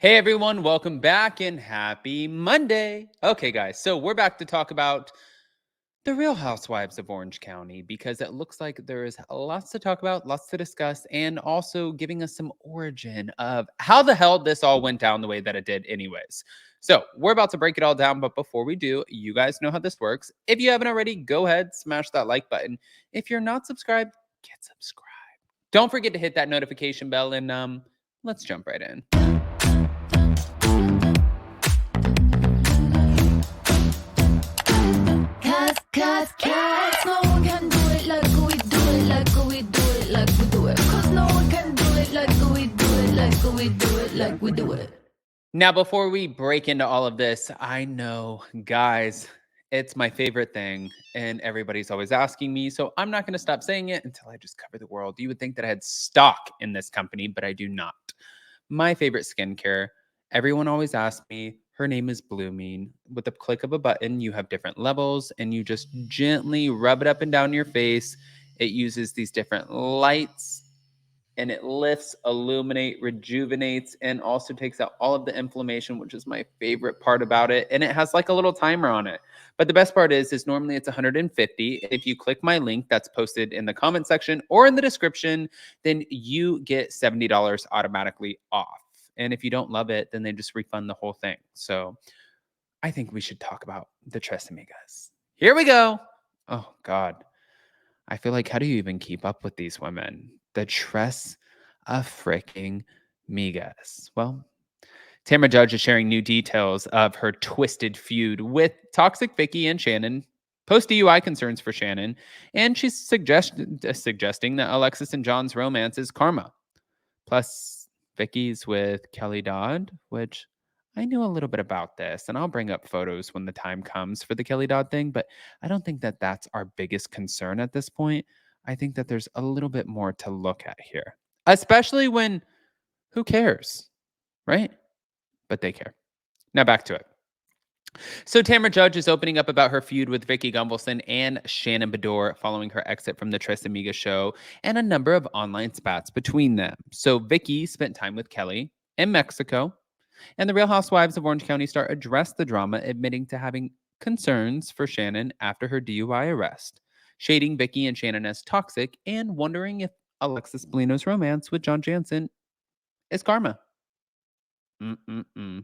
Hey everyone, welcome back and happy Monday. Okay, guys, so we're back to talk about the Real Housewives of Orange County because it looks like there is lots to talk about, lots to discuss, and also giving us some origin of how the hell this all went down the way that it did, anyways. So, we're about to break it all down, but before we do, you guys know how this works. If you haven't already, go ahead, smash that like button. If you're not subscribed, get subscribed. Don't forget to hit that notification bell and let's jump right in. Cause no one can do it like we do it, like we do it, like we do it. Cause no one can do it like we do it, like we do it, like we do it. Now, before we break into all of this, I know, guys, it's my favorite thing, and everybody's always asking me, so I'm not going to stop saying it until I just cover the world. You would think that I had stock in this company, but I do not. My favorite skincare, everyone always asks me, her name is Blooming. With the click of a button, you have different levels, and you just gently rub it up and down your face. It uses these different lights and it lifts, illuminate, rejuvenates, and also takes out all of the inflammation, which is my favorite part about it. And it has like a little timer on it. But the best part is normally it's 150. If you click my link that's posted in the comment section or in the description, then you get $70 automatically off. And if you don't love it, then they just refund the whole thing. So I think we should talk about the Tres Amigas. Here we go. Oh God. I feel like, how do you even keep up with these women? The Tres of freaking Migas. Well, Tamra Judge is sharing new details of her twisted feud with toxic Vicky and Shannon, post DUI concerns for Shannon, and she's suggesting that Alexis and John's romance is karma. Plus, Vicky's with Kelly Dodd, which I knew a little bit about this, and I'll bring up photos when the time comes for the Kelly Dodd thing, but I don't think that that's our biggest concern at this point. I think that there's a little bit more to look at here, especially when who cares, right? But they care. Now back to it. So Tamra Judge is opening up about her feud with Vicky Gunvalson and Shannon Bedore following her exit from the Tres Amigas show and a number of online spats between them. So Vicky spent time with Kelly in Mexico, and the Real Housewives of Orange County star addressed the drama, admitting to having concerns for Shannon after her DUI arrest, shading Vicky and Shannon as toxic and wondering if Alexis Bellino's romance with John Jansen is karma. Mm-mm-mm.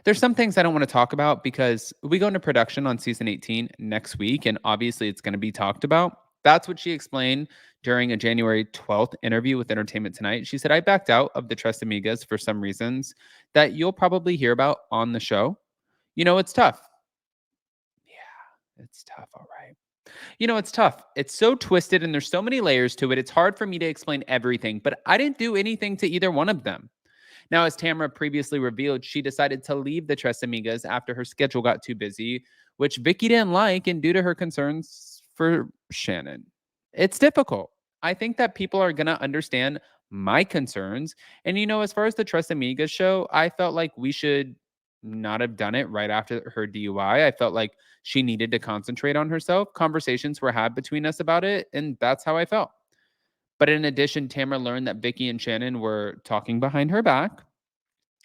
There's some things I don't want to talk about because we go into production on season 18 next week, and obviously it's going to be talked about. That's what she explained during a January 12th interview with Entertainment Tonight. She said, I backed out of the Tres Amigas for some reasons that you'll probably hear about on the show. You know, it's tough. Yeah, it's tough. All right. You know, it's tough. It's so twisted and there's so many layers to it. It's hard for me to explain everything, but I didn't do anything to either one of them. Now, as Tamra previously revealed, she decided to leave the Tres Amigas after her schedule got too busy, which Vicky didn't like, and due to her concerns for Shannon. It's difficult. I think that people are going to understand my concerns. And, you know, as far as the Tres Amigas show, I felt like we should not have done it right after her DUI. I felt like she needed to concentrate on herself. Conversations were had between us about it, and that's how I felt. But in addition, Tamra learned that Vicky and Shannon were talking behind her back.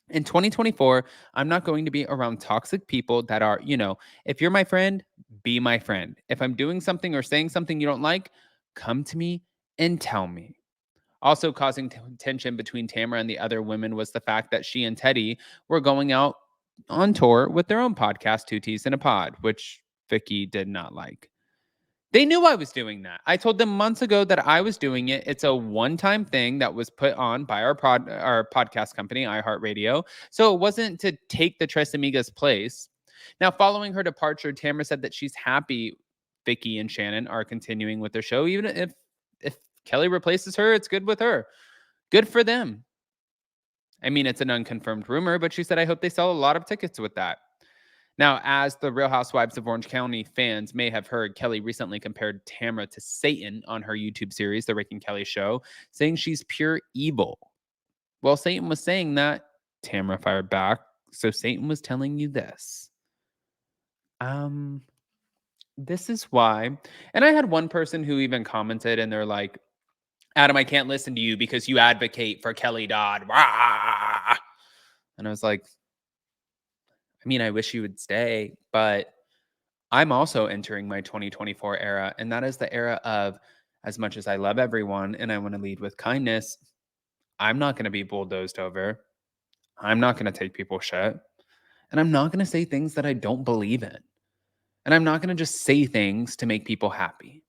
In 2024, I'm not going to be around toxic people that are, you know, if you're my friend, be my friend. If I'm doing something or saying something you don't like, come to me and tell me. Also causing tension between Tamra and the other women was the fact that she and Teddy were going out on tour with their own podcast, Two Teas in a Pod, which Vicky did not like. They knew I was doing that. I told them months ago that I was doing it. It's a one-time thing that was put on by our podcast company, iHeartRadio. So it wasn't to take the Tres Amigas place. Now, following her departure, Tamra said that she's happy Vicky and Shannon are continuing with their show. Even if Kelly replaces her, it's good with her. Good for them. I mean, it's an unconfirmed rumor, but she said, I hope they sell a lot of tickets with that. Now, as the Real Housewives of Orange County fans may have heard, Kelly recently compared Tamra to Satan on her YouTube series, The Rick and Kelly Show, saying she's pure evil. Well, Satan was saying that, Tamra fired back. So Satan was telling you this. This is why. And I had one person who even commented and they're like, Adam, I can't listen to you because you advocate for Kelly Dodd. Rah! And I was like, I mean, I wish you would stay, but I'm also entering my 2024 era. And that is the era of, as much as I love everyone and I want to lead with kindness, I'm not going to be bulldozed over. I'm not going to take people's shit. And I'm not going to say things that I don't believe in. And I'm not going to just say things to make people happy.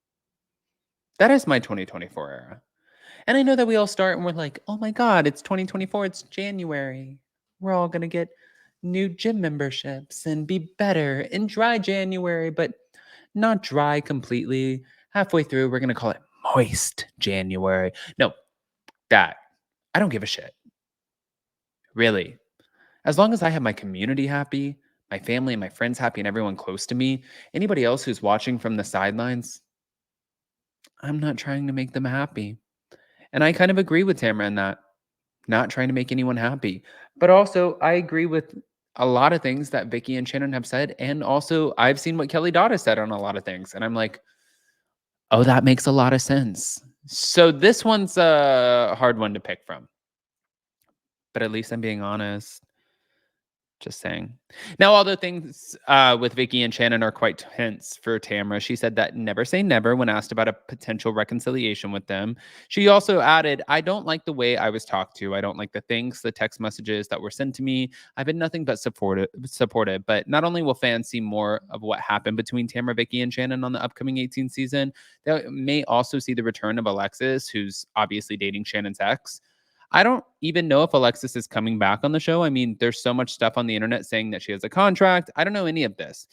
That is my 2024 era. And I know that we all start and we're like, oh my God, it's 2024. It's January. We're all going to get new gym memberships and be better in dry January, but not dry completely. Halfway through, we're going to call it moist January. No, that. I don't give a shit. Really. As long as I have my community happy, my family and my friends happy, and everyone close to me, anybody else who's watching from the sidelines, I'm not trying to make them happy. And I kind of agree with Tamra in that, not trying to make anyone happy. But also, I agree with a lot of things that Vicky and Shannon have said. And also, I've seen what Kelly Dodd has said on a lot of things. And I'm like, oh, that makes a lot of sense. So this one's a hard one to pick from. But at least I'm being honest. Just saying. Now, all the things with Vicky and Shannon are quite tense for Tamra. She said that never say never when asked about a potential reconciliation with them. She also added, I don't like the way I was talked to. I don't like the text messages that were sent to me. I've been nothing but supportive. But not only will fans see more of what happened between Tamra, Vicky, and Shannon on the upcoming 18th season, they may also see the return of Alexis, who's obviously dating Shannon's ex. I don't even know if Alexis is coming back on the show. I mean, there's so much stuff on the internet saying that she has a contract. I don't know any of this.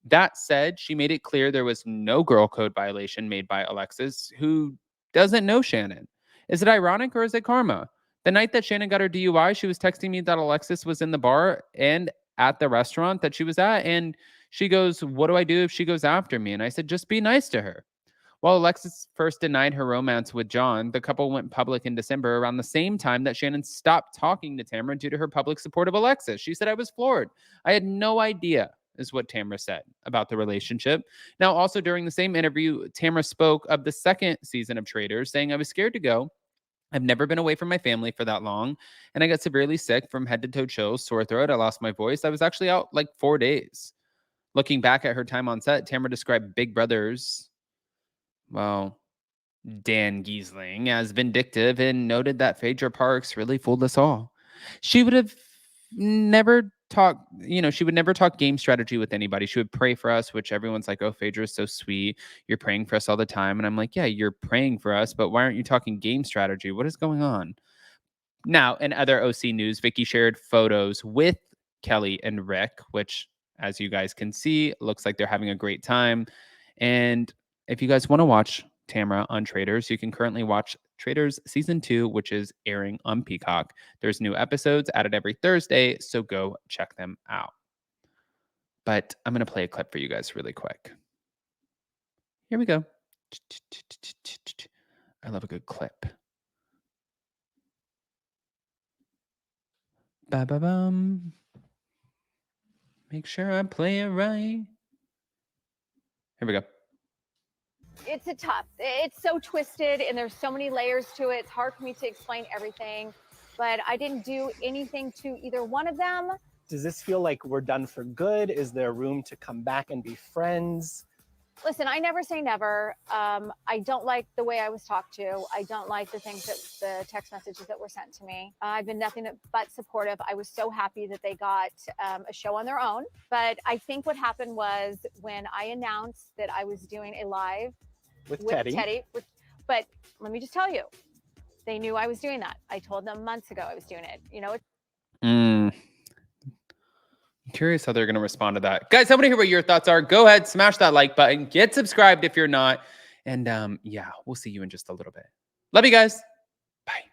That said, she made it clear there was no girl code violation made by Alexis, who doesn't know Shannon. Is it ironic or is it karma? The night that Shannon got her DUI, she was texting me that Alexis was in the bar and at the restaurant that she was at. And she goes, what do I do if she goes after me? And I said, just be nice to her. While Alexis first denied her romance with John, the couple went public in December around the same time that Shannon stopped talking to Tamra due to her public support of Alexis. She said, I was floored. I had no idea, is what Tamra said about the relationship. Now, also during the same interview, Tamra spoke of the second season of Traitors, saying, I was scared to go. I've never been away from my family for that long, and I got severely sick from head to toe chills, sore throat. I lost my voice. I was actually out like 4 days. Looking back at her time on set, Tamra described Big Brother's, well, Dan Giesling as vindictive and noted that Phaedra Parks really fooled us all. She would have never talked, she would never talk game strategy with anybody. She would pray for us, which everyone's like, oh, Phaedra is so sweet. You're praying for us all the time. And I'm like, yeah, you're praying for us, but why aren't you talking game strategy? What is going on? Now, in other OC news, Vicky shared photos with Kelly and Rick, which, as you guys can see, looks like they're having a great time. And if you guys want to watch Tamra on Traitors, you can currently watch Traitors Season 2, which is airing on Peacock. There's new episodes added every Thursday, so go check them out. But I'm going to play a clip for you guys really quick. Here we go. I love a good clip. Ba-ba-bum. Make sure I play it right. Here we go. It's so twisted and there's so many layers to it. It's hard for me to explain everything, but I didn't do anything to either one of them. Does this feel like we're done for good? Is there room to come back and be friends? Listen, I never say never. I don't like the way I was talked to. I don't like the text messages that were sent to me. I've been nothing but supportive. I was so happy that they got a show on their own. But I think what happened was when I announced that I was doing a live with Teddy. But let me just tell you, they knew I was doing that. I told them months ago I was doing it. I'm curious how they're going to respond to that. Guys, I want to hear what your thoughts are. Go ahead, smash that like button. Get subscribed if you're not. And yeah, we'll see you in just a little bit. Love you guys.